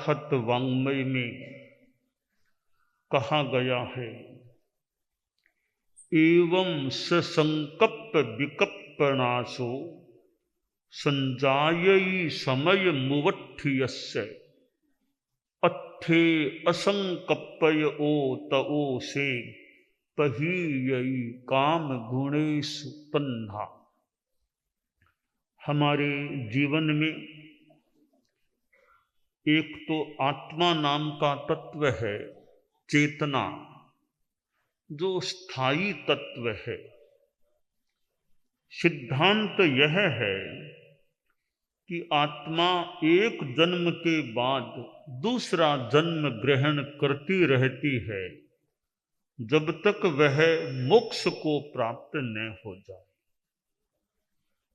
अरहत वाङ्मय में कहा गया है, एवं ससंकप्प विकप्पनाशो संजायई समय मुवट्ठियस्य अत्थे असंकप्पय ओ तओ से पहीयई काम गुणेषु तन्हा। हमारे जीवन में एक तो आत्मा नाम का तत्व है, चेतना, जो स्थायी तत्व है। सिद्धांत यह है कि आत्मा एक जन्म के बाद दूसरा जन्म ग्रहण करती रहती है जब तक वह मोक्ष को प्राप्त न हो जाए।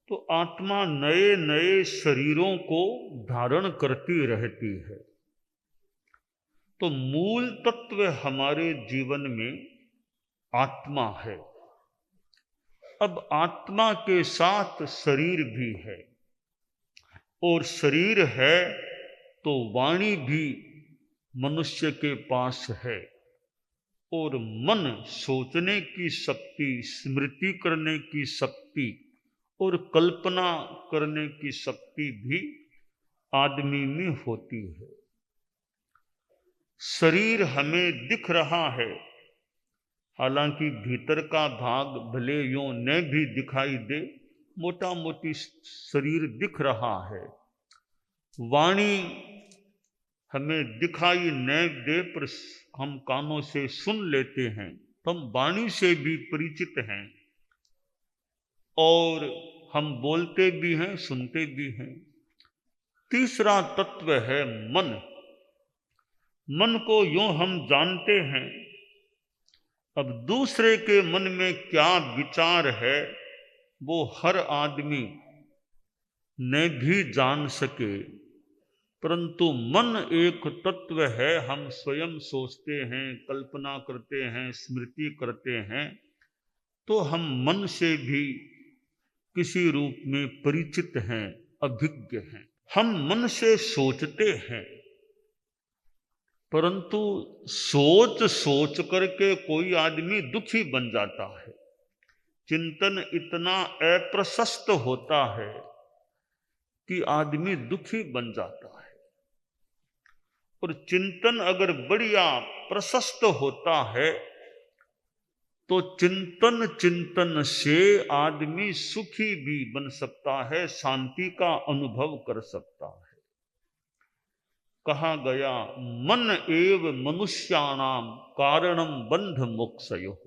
तो आत्मा नए नए शरीरों को धारण करती रहती है। तो मूल तत्व हमारे जीवन में आत्मा है। अब आत्मा के साथ शरीर भी है, और शरीर है तो वाणी भी मनुष्य के पास है, और मन सोचने की शक्ति, स्मृति करने की शक्ति और कल्पना करने की शक्ति भी आदमी में होती है। शरीर हमें दिख रहा है, हालांकि भीतर का भाग भले यूं न भी दिखाई दे, मोटा मोटी शरीर दिख रहा है। वाणी हमें दिखाई न दे पर हम कानों से सुन लेते हैं, तो हम वाणी से भी परिचित हैं, और हम बोलते भी हैं, सुनते भी हैं। तीसरा तत्व है मन। मन को यूं हम जानते हैं। अब दूसरे के मन में क्या विचार है वो हर आदमी ने भी जान सके, परंतु मन एक तत्व है। हम स्वयं सोचते हैं, कल्पना करते हैं, स्मृति करते हैं, तो हम मन से भी किसी रूप में परिचित हैं, अभिज्ञ हैं। हम मन से सोचते हैं, परंतु सोच सोच करके कोई आदमी दुखी बन जाता है। चिंतन इतना अप्रशस्त होता है कि आदमी दुखी बन जाता है। और चिंतन अगर बढ़िया प्रशस्त होता है तो चिंतन से आदमी सुखी भी बन सकता है, शांति का अनुभव कर सकता है। कहा गया, मन एव मनुष्याणाम कारणम बंध मोक्षयोः,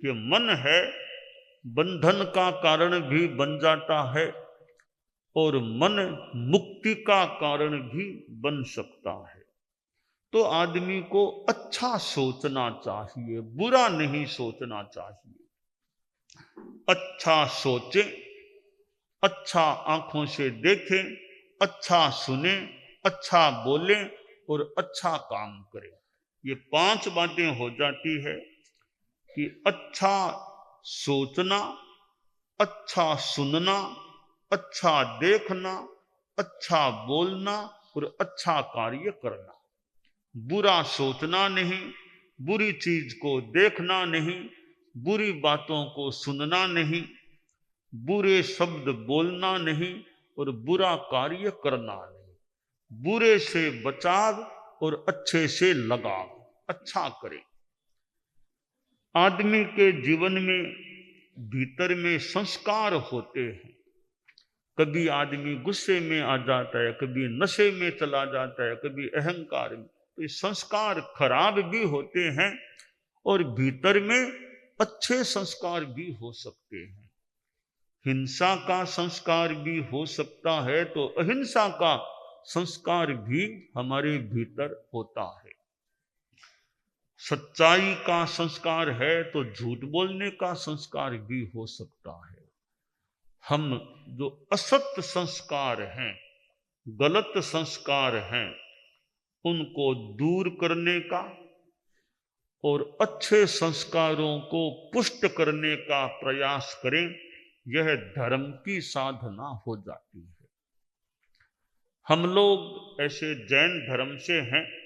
कि मन है बंधन का कारण भी बन जाता है और मन मुक्ति का कारण भी बन सकता है। तो आदमी को अच्छा सोचना चाहिए, बुरा नहीं सोचना चाहिए। अच्छा सोचे, अच्छा आंखों से देखें, अच्छा सुने, अच्छा बोले और अच्छा काम करें। ये 5 बातें हो जाती है कि अच्छा सोचना, अच्छा सुनना, अच्छा देखना, अच्छा बोलना और अच्छा कार्य करना। बुरा सोचना नहीं, बुरी चीज को देखना नहीं, बुरी बातों को सुनना नहीं, बुरे शब्द बोलना नहीं और बुरा कार्य करना नहीं। बुरे से बचाव और अच्छे से लगाव। अच्छा करें। आदमी के जीवन में भीतर में संस्कार होते हैं। कभी आदमी गुस्से में आ जाता है, कभी नशे में चला जाता है, कभी अहंकार में। तो ये संस्कार खराब भी होते हैं और भीतर में अच्छे संस्कार भी हो सकते हैं। हिंसा का संस्कार भी हो सकता है तो अहिंसा का संस्कार भी हमारे भीतर होता है। सच्चाई का संस्कार है तो झूठ बोलने का संस्कार भी हो सकता है। हम जो असत्य संस्कार हैं, गलत संस्कार हैं, उनको दूर करने का और अच्छे संस्कारों को पुष्ट करने का प्रयास करें, यह धर्म की साधना हो जाती है। हम लोग ऐसे जैन धर्म से हैं।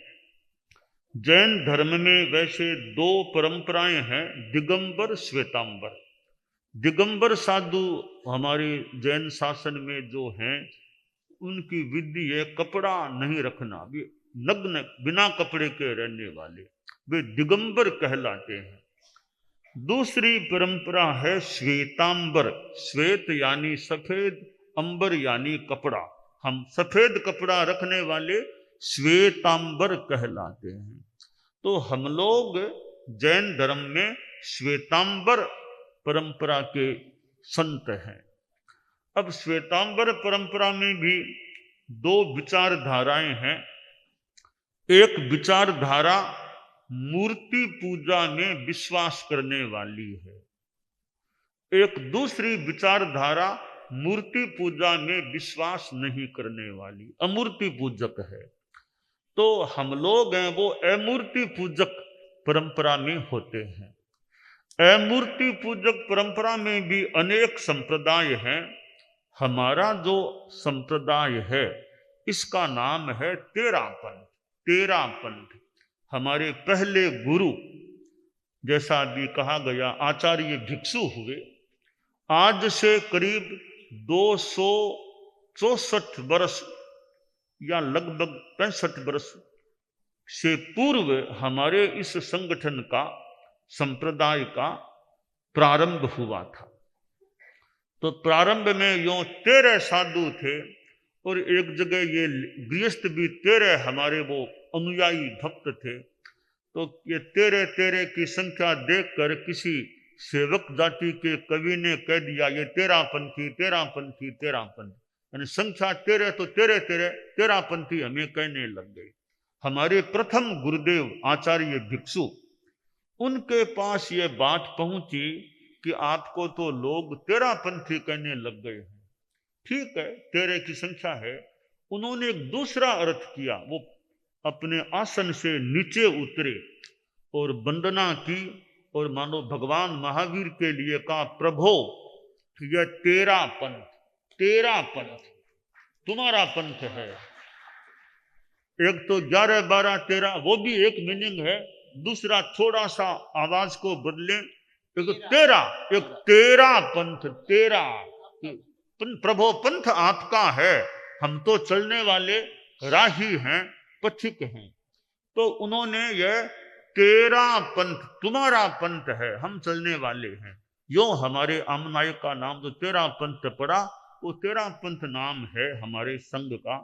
जैन धर्म में वैसे दो परंपराएं हैं, दिगंबर श्वेतांबर। दिगंबर साधु हमारे जैन शासन में जो हैं, उनकी विधि है कपड़ा नहीं रखना, वे नग्न बिना कपड़े के रहने वाले, वे दिगंबर कहलाते हैं। दूसरी परंपरा है श्वेतांबर। श्वेत यानी सफेद, अंबर यानी कपड़ा, हम सफेद कपड़ा रखने वाले श्वेतांबर कहलाते हैं। तो हम लोग जैन धर्म में श्वेतांबर परंपरा के संत हैं। अब श्वेतांबर परंपरा में भी दो विचारधाराएं हैं। एक विचारधारा मूर्ति पूजा में विश्वास करने वाली है, एक दूसरी विचारधारा मूर्ति पूजा में विश्वास नहीं करने वाली, अमूर्ति पूजक है। तो हम लोग हैं वो अमूर्ति पूजक परंपरा में होते हैं। अमूर्ति पूजक परंपरा में भी अनेक संप्रदाय हैं। हमारा जो संप्रदाय है इसका नाम है तेरापंथ। तेरापंथ हमारे पहले गुरु, जैसा भी कहा गया, आचार्य भिक्षु हुए। आज से करीब 264 वर्ष या लगभग 65 वर्ष से पूर्व हमारे इस संगठन का, संप्रदाय का प्रारंभ हुआ था। तो प्रारंभ में यूं 13 साधु थे और एक जगह ये गृहस्थ भी 13 हमारे वो अनुयायी भक्त थे। तो ये 13 की संख्या देखकर किसी सेवक जाति के कवि ने कह दिया ये 13पंथी 13पंथी 13पंथी, यानी संख्या 13 तो 13पंथी हमें कहने लग गए। हमारे प्रथम गुरुदेव आचार्य भिक्षु, उनके पास ये बात पहुंची कि आपको तो लोग 13पंथी कहने लग गए हैं। ठीक है, 13 की संख्या है। उन्होंने एक दूसरा अर्थ किया, वो अपने आसन से नीचे उतरे और वंदना की और मानो भगवान महावीर के लिए कहा, प्रभो यह 13 पंथ तुम्हारा पंथ है। एक तो 11, 12, 13 वो भी एक मीनिंग है, दूसरा थोड़ा सा आवाज को बदले, एक 13 पंथ, 13 प्रभो पंथ आपका है, हम तो चलने वाले राही हैं, पथिक हैं। तो उन्होंने यह 13 पंथ तुम्हारा पंथ है, हम चलने वाले हैं। यो हमारे आमनायक का नाम जो 13 पंथ पड़ा, वो 13 पंथ नाम है हमारे संघ का।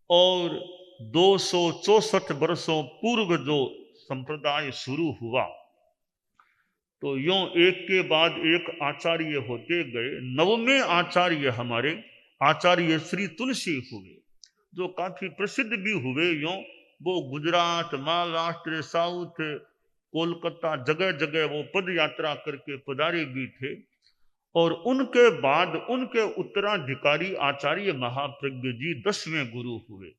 और 264 वर्षों पूर्व जो संप्रदाय शुरू हुआ, तो यूं एक के बाद एक आचार्य होते गए। 9वें आचार्य हमारे आचार्य श्री तुलसी हुए, जो काफी प्रसिद्ध भी हुए। यूं वो गुजरात, महाराष्ट्र, साउथ, कोलकाता, जगह जगह वो पद यात्रा करके पधारे भी थे। और उनके बाद उनके उत्तराधिकारी आचार्य महाप्रज्ञ जी 10वें गुरु हुए।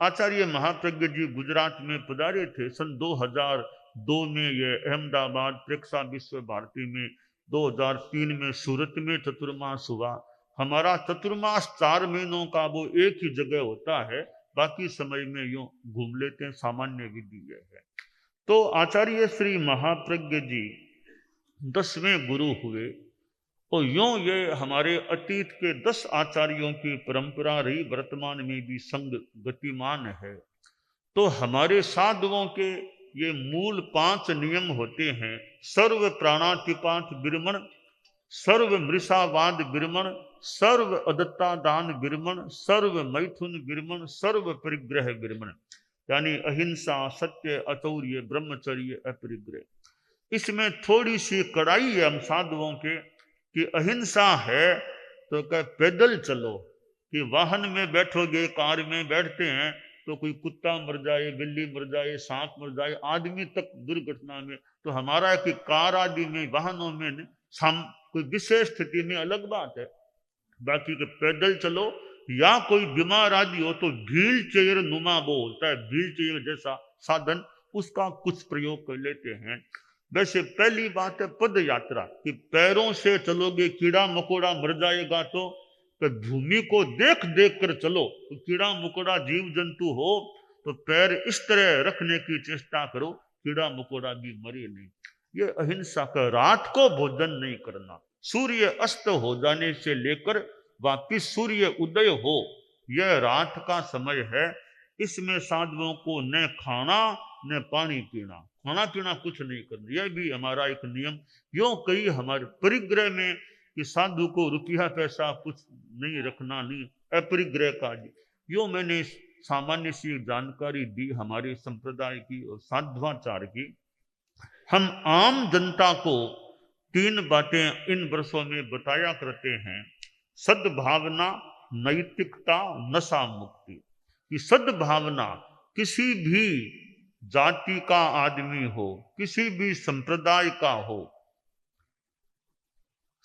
आचार्य महाप्रज्ञ जी गुजरात में पधारे थे सन 2002 में, ये अहमदाबाद प्रेक्षा विश्व भारती में, 2003 में सूरत में चतुर्मास हुआ। हमारा चतुर्मास 4 महीनों का वो एक ही जगह होता है, बाकी समय में यूं घूम लेते हैं, सामान्य विधि है। तो आचार्य श्री महाप्रज्ञ जी 10वें गुरु हुए। और यूं ये हमारे अतीत के 10 आचार्यों की परंपरा रही, वर्तमान में भी संग गतिमान है। तो हमारे साधुओं के ये मूल 5 नियम होते हैं। सर्व प्राणातिपात विरमण, सर्व मृषावाद विरमण, सर्व अदत्ता दान विरमण, सर्व मैथुन विरमण, सर्व परिग्रह विरमण, यानी अहिंसा, सत्य, अचौर्य, ब्रह्मचर्य, अपरिग्रह। इसमें थोड़ी सी कड़ाई है हम साधुओं के कि अहिंसा है तो क्या पैदल चलो, कि वाहन में बैठोगे, कार में बैठते हैं तो कोई कुत्ता मर जाए, बिल्ली मर जाए, सांप मर जाए, आदमी तक दुर्घटना में, तो हमारा कि कार आदि में, वाहनों में कोई विशेष स्थिति में अलग बात है। बाकी के पैदल चलो, या कोई बीमार आदि हो तो व्हील चेयर नुमा वो होता है, व्हील चेयर जैसा साधन, उसका कुछ प्रयोग कर लेते हैं। वैसे पहली बात है पद यात्रा, कि पैरों से चलोगे कीड़ा मकोड़ा मर जाएगा तो कि भूमि को देख देख कर चलो। तो कीड़ा मकोड़ा जीव जंतु हो तो पैर इस तरह रखने की चेष्टा करो, कीड़ा मकोड़ा भी मरे नहीं। ये अहिंसा का। रात को भोजन नहीं करना, सूर्य अस्त हो जाने से लेकर वापिस सूर्य उदय हो, यह रात का समय है। इसमें साधुओं को न खाना न पानी पीना, खाना पीना कुछ नहीं करना, यह भी हमारा एक नियम। यो कई हमारे परिग्रह में कि साधु को रुपया पैसा कुछ नहीं रखना, नहीं, अपरिग्रह का। यो मैंने सामान्य सी जानकारी दी हमारे संप्रदाय की और साध्वाचार की। हम आम जनता को 3 बातें इन वर्षों में बताया करते हैं। सद्भावना, नैतिकता, नशा मुक्ति। कि सद्भावना, किसी भी जाति का आदमी हो, किसी भी संप्रदाय का हो,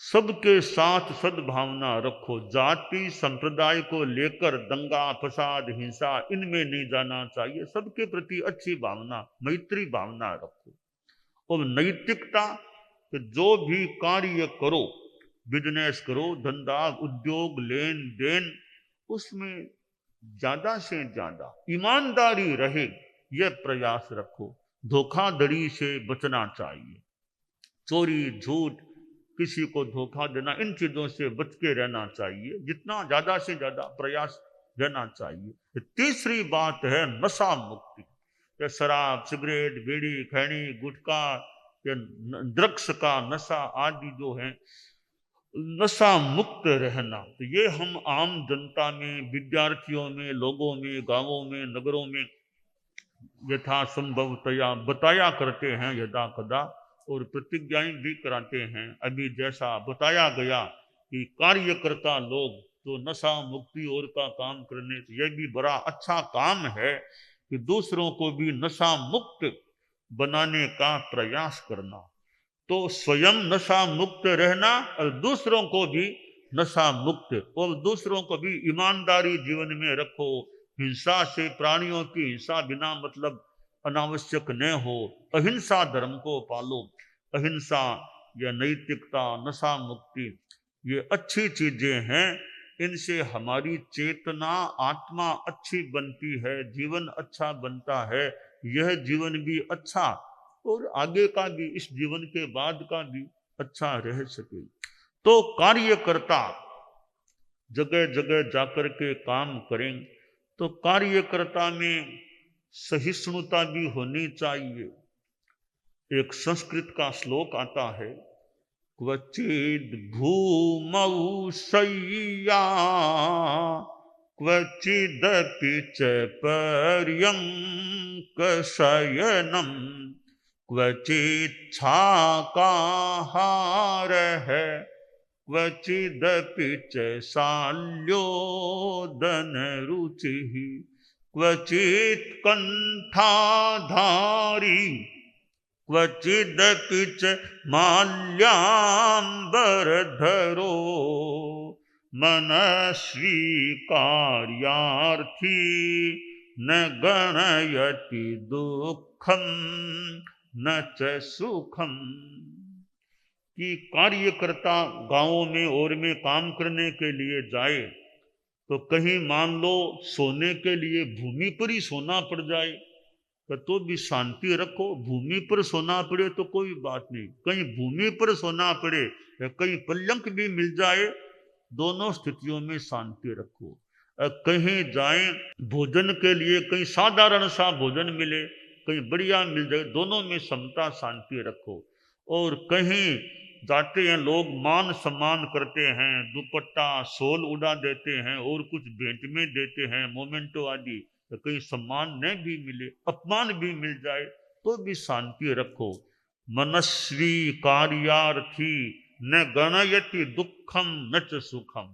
सबके साथ सद्भावना रखो। जाति संप्रदाय को लेकर दंगा फसाद हिंसा इनमें नहीं जाना चाहिए। सबके प्रति अच्छी भावना, मैत्री भावना रखो। और नैतिकता, कि जो भी कार्य करो, बिजनेस करो, धंधा उद्योग लेन देन, उसमें ज्यादा से ज्यादा ईमानदारी रहे, यह प्रयास रखो। धोखाधड़ी से बचना चाहिए, चोरी झूठ, किसी को धोखा देना, इन चीजों से बच के रहना चाहिए। जितना ज्यादा से ज्यादा प्रयास रहना चाहिए। तीसरी बात है नशा मुक्ति। या शराब, सिगरेट, बीड़ी, खैनी, गुटखा, या ड्रग्स का नशा आदि जो है, नशा मुक्त रहना। तो ये हम आम जनता में, विद्यार्थियों में, लोगों में, गांवों में, नगरों में यथासंभवतया बताया करते हैं यदा कदा, और प्रतिज्ञाएं भी कराते हैं। अभी जैसा बताया गया कि कार्यकर्ता लोग तो नशा मुक्ति और का काम करने से, यह भी बड़ा अच्छा काम है कि दूसरों को भी नशा मुक्त बनाने का प्रयास करना। तो स्वयं नशा मुक्त रहना और दूसरों को भी नशा मुक्त, और दूसरों को भी ईमानदारी जीवन में रखो। हिंसा से, प्राणियों की हिंसा बिना मतलब अनावश्यक न हो। अहिंसा धर्म को पालो। अहिंसा या नैतिकता, नशा मुक्ति, ये अच्छी चीजें हैं। इनसे हमारी चेतना, आत्मा अच्छी बनती है, जीवन अच्छा बनता है। यह जीवन भी अच्छा और आगे का भी, इस जीवन के बाद का भी अच्छा रह सके। तो कार्यकर्ता जगह जगह जाकर के काम करें। तो कार्यकर्ता में सहिष्णुता भी होनी चाहिए। एक संस्कृत का श्लोक आता है, क्वचिद भूमौ शय्या क्वचिदपि च पर्यंक शयनम क्वचिच्छाकाहारः क्वचिदपि च शाल्योदनरुचिः क्वचित् कण्ठाधारी क्वचिदपि च माल्याम्बरधरो मनस्वी कार्यार्थी न गणयति दुःखम न च सुखम। कि कार्यकर्ता गांवों में और में काम करने के लिए जाए तो कहीं मान लो सोने के लिए भूमि पर ही सोना पड़ जाए तो भी शांति रखो। भूमि पर सोना पड़े तो कोई बात नहीं, कहीं भूमि पर सोना पड़े या कहीं पलंक भी मिल जाए, दोनों स्थितियों में शांति रखो। कहीं जाएं भोजन के लिए, कहीं साधारण सा भोजन मिले, कहीं बढ़िया मिल जाए, दोनों में समता शांति रखो। और कहीं जाते हैं लोग मान सम्मान करते हैं, दुपट्टा शॉल उड़ा देते हैं और कुछ भेंट में देते हैं, मोमेंटो आदि, तो कहीं सम्मान न भी मिले, अपमान भी मिल जाए तो भी शांति रखो। मनस्वी कार्यार्थी न गणयति दुखम न च सुखम।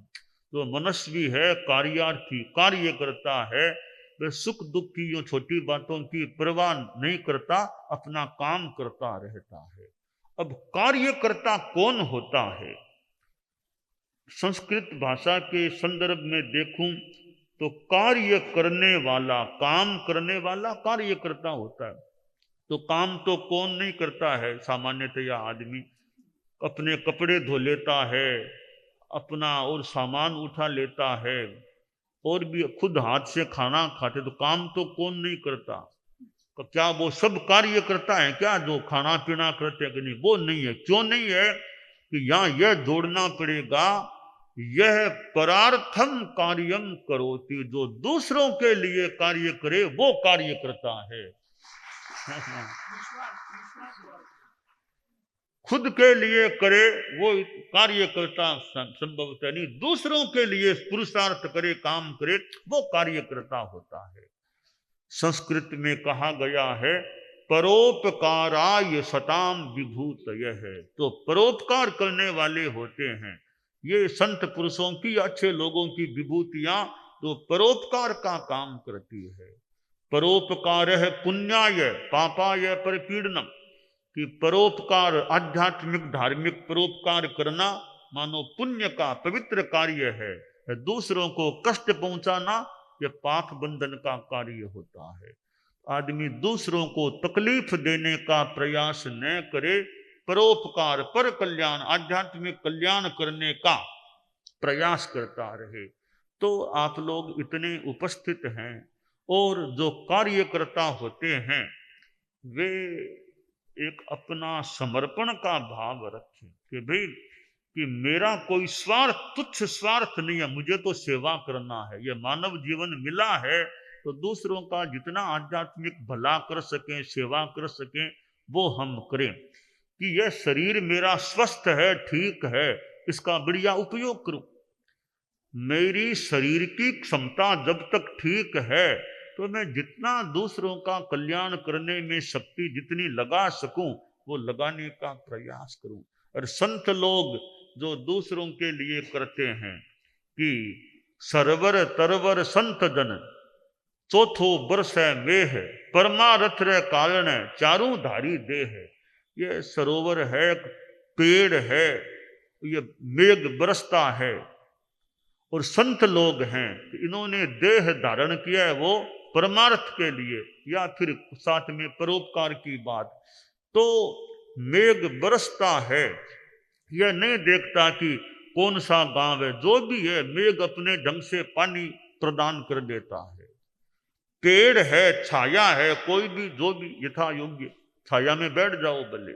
तो मनस्वी है, कार्यार्थी कार्य करता है, वह सुख दुख की यो छोटी बातों की परवाह नहीं करता, अपना काम करता रहता है। अब कार्यकर्ता कौन होता है? संस्कृत भाषा के संदर्भ में देखूं तो कार्य करने वाला, काम करने वाला कार्यकर्ता होता है। तो काम तो कौन नहीं करता है? सामान्यतया आदमी अपने कपड़े धो लेता है, अपना और सामान उठा लेता है और भी खुद हाथ से खाना खाते, तो काम तो कौन नहीं करता? तो क्या वो सब कार्य करता है क्या जो खाना पीना करते हैं कि नहीं? वो नहीं है। क्यों नहीं है? कि यहाँ यह जोड़ना पड़ेगा, यह परार्थम कार्यम करोति, जो दूसरों के लिए कार्य करे वो कार्य करता है। खुद के लिए करे वो कार्य करता संभवतः नहीं, दूसरों के लिए पुरुषार्थ करे, काम करे, वो कार्य करता होता है। संस्कृत में कहा गया है परोपकाराय सताम विभूतयः है। तो परोपकार करने वाले होते हैं ये संत पुरुषों की, अच्छे लोगों की विभूतियां, तो परोपकार का काम करती है। परोपकार है पुण्याय पापाय परपीड़नम, कि परोपकार, आध्यात्मिक धार्मिक परोपकार करना मानो पुण्य का पवित्र कार्य है। दूसरों को कष्ट पहुंचाना यह पाप बंधन का कार्य होता है। आदमी दूसरों को तकलीफ देने का प्रयास न करे, परोपकार, पर कल्याण, आध्यात्मिक कल्याण करने का प्रयास करता रहे। तो आप लोग इतने उपस्थित हैं और जो कार्यकर्ता होते हैं वे एक अपना समर्पण का भाव रखें कि भाई कि मेरा कोई स्वार्थ, तुच्छ स्वार्थ नहीं है, मुझे तो सेवा करना है। यह मानव जीवन मिला है तो दूसरों का जितना आध्यात्मिक भला कर सकें, सेवा कर सकें, वो हम करें। कि यह शरीर मेरा स्वस्थ है, ठीक है, इसका बढ़िया उपयोग करूं। मेरी शरीर की क्षमता जब तक ठीक है तो मैं जितना दूसरों का कल्याण करने में शक्ति जितनी लगा सकूं वो लगाने का प्रयास करूं। और संत लोग जो दूसरों के लिए करते हैं कि सरवर तरवर संत जन चौथो बरस मेह परमारथ रे कारण चारों धारी देह। ये सरोवर है, पेड़ है, ये मेघ बरसता है और संत लोग हैं, इन्होंने देह धारण किया है वो परमार्थ के लिए, या फिर साथ में परोपकार की बात। तो मेघ बरसता है, यह नहीं देखता कि कौन सा गांव है, जो भी है मेघ अपने ढंग से पानी प्रदान कर देता है। पेड़ है, छाया है, कोई भी जो भी यथा योग्य छाया में बैठ जाओ भले।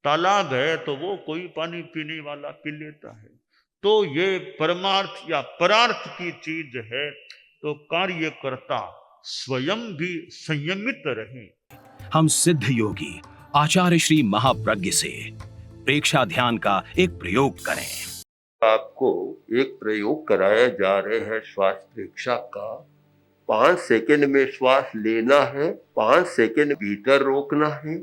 तालाब है तो वो कोई पानी पीने वाला पी लेता है। तो ये परमार्थ या परार्थ की चीज है, तो कार्यकर्ता स्वयं भी संयमित रहे। हम सिद्ध योगी आचार्य श्री महाप्रज्ञ से प्रेक्षा ध्यान का एक प्रयोग करें। आपको एक प्रयोग कराया जा रहे हैं श्वास प्रेक्षा का। 5 सेकंड में श्वास लेना है, 5 सेकंड भीतर रोकना है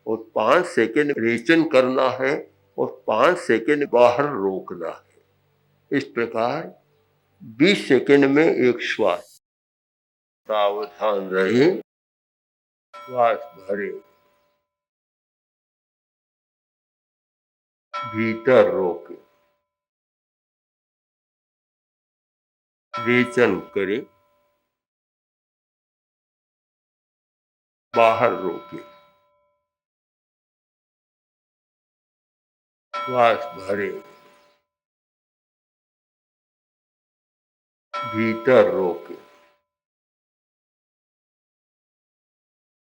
और 5 सेकंड रेचन करना है और 5 सेकंड बाहर रोकना है। इस प्रकार 20 सेकंड में एक श्वास। सावधान रहे, श्वास भरे, भीतर रोके, रेचन करे, बाहर रोके, श्वास भरे, भीतर रोके,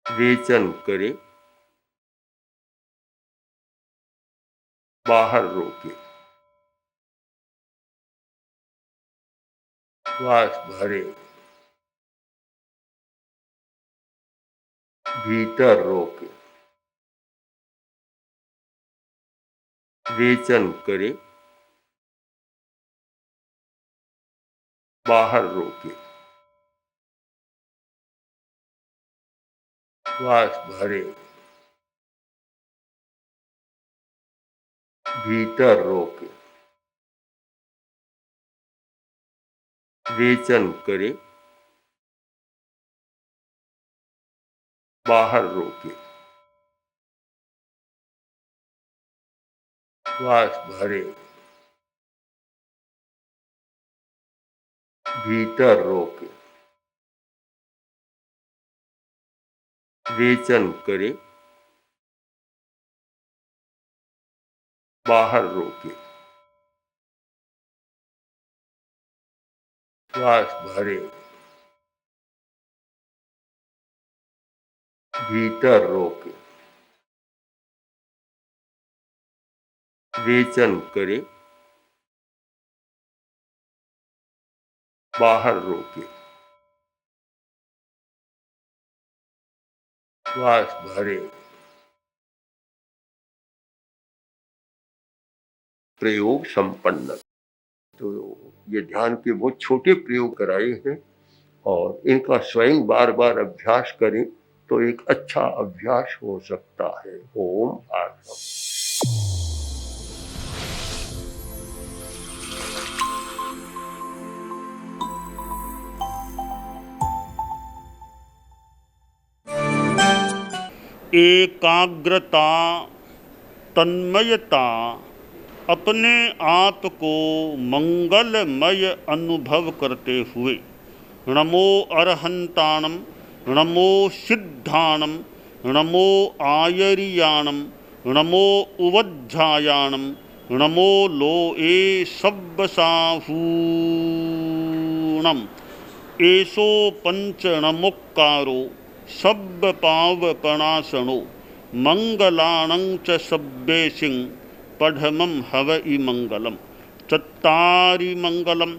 रेचन करे, बाहर रोके, श्वास भरे, भीतर रोके, रेचन करे, बाहर रोके, श्वास भरे, भीतर रोके, रेचन करे, बाहर रोके, श्वास भरे, भीतर रोके, रेचन करे, बाहर रोके। श्वास भरे, भीतर रोके, रेचन करे, बाहर रोके। श्वास भरे, प्रयोग संपन्न। तो ये ध्यान के बहुत छोटे प्रयोग कराए हैं और इनका स्वयं बार बार अभ्यास करें तो एक अच्छा अभ्यास हो सकता है। ओम आत्मा। एकाग्रता, तन्मयता, अपने आप को मंगलमय अनुभव करते हुए नमो अरहंताणम, नमो सिद्धाणम, नमो आयरियाणम, नमो उवज्झायाणम, नमो लोए सब्बसाहूणम, एसो पंचणमुक्कारो सब्ब पावपणासनो, मंगलाणं च सब्बेसिं पढ़मं हवइ मंगलम। चत्तारि मंगलम,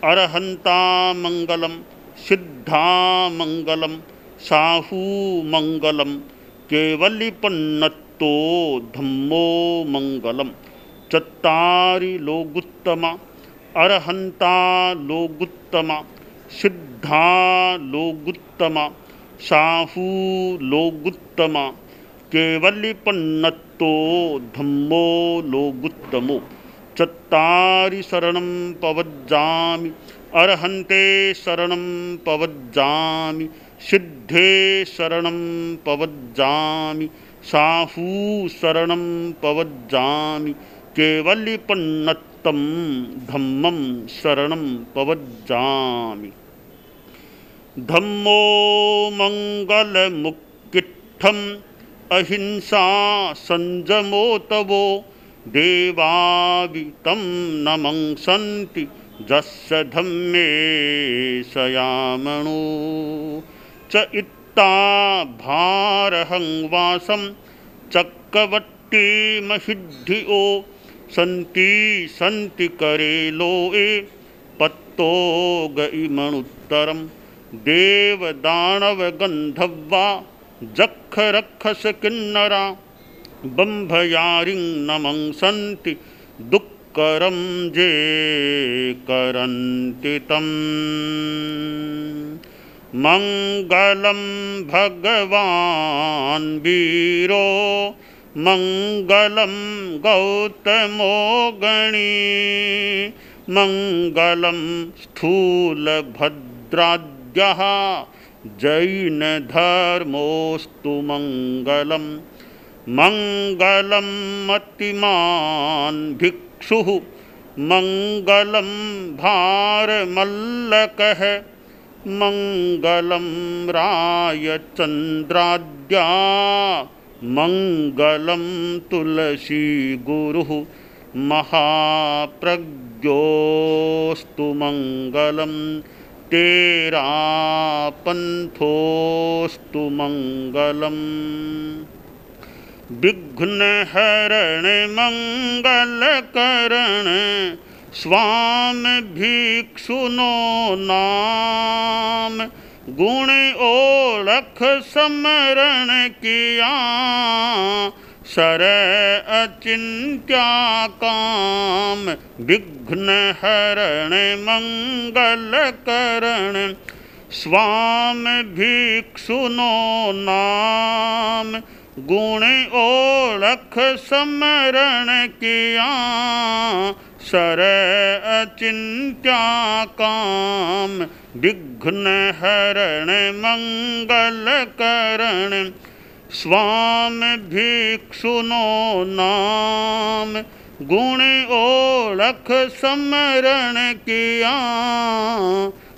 अरहंता मंगलम, सिद्धा मंगलम, साहू मंगलम, केवलिपन्नत्तो धम्मो मंगलम। चत्तारि लोगुत्तमा, अरहंता लोगुत्तमा, सिद्धा लोगुत्तमा, साहू लोगुत्तमा, केवलिपन्नत्तो धम्मो लोगुत्तमो। चत्तारि शरणं पवज्जामि, अरहन्ते शरणं पवज्जामि, सिद्धे शरणं पवज्जामि, साहू शरणं पवज्जामि, केवलिपन्नत्तं धम्मं शरणं पवज्जामि। धम्मो मंगलमुक्किट्ठम्, अहिंसा संजमो तवो, देवावितं नमंसन्ति जस्य धम्मे सयामणो। च इत्ता भारहं वासं चक्रवट्टी महिद्धिओ, सन्ति सन्ति करे लोए पत्तो गइमणुत्तरम्। देव दानव गंधर्वा जख रक्षस किन्नरा, बंभयारिं नमंसन्ति दुक्करं जे करन्ति तम्। मंगलं भगवान् वीरो, मंगलं गौतमो गणी, मंगलं स्थूलभद्राद्यः जैन धर्मोस्तु मंगलम। मंगलम मतिमान भिक्षुः, मंगलम भारमल्लकः, मंगलम रायचंद्राद्या, मंगलम तुलसी गुरुः, महाप्रज्ञोस्तु मंगलम। तेरा पंथोस्तु मंगलम। विघ्न हरण मंगल करण, स्वामी भिक्षुनो नाम। गुण ओळख समरण किया, सर अचिंत्या काम। विघ्न हरण मंगल करण, स्वामी भिक्षुनो नाम। गुण ओळख समरण किया, सर अचिंत्या काम। विघ्न हरण मंगल करण, स्वामी भिक्षुनो नाम। गुण ओळख समरण किया,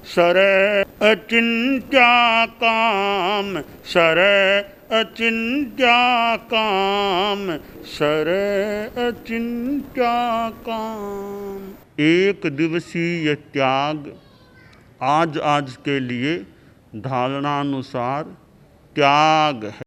सर अचिंत्या काम। सर अचिंत्या काम, सर अचिंत्या काम। एक दिवसीय त्याग आज आज के लिए धारणानुसार त्याग है।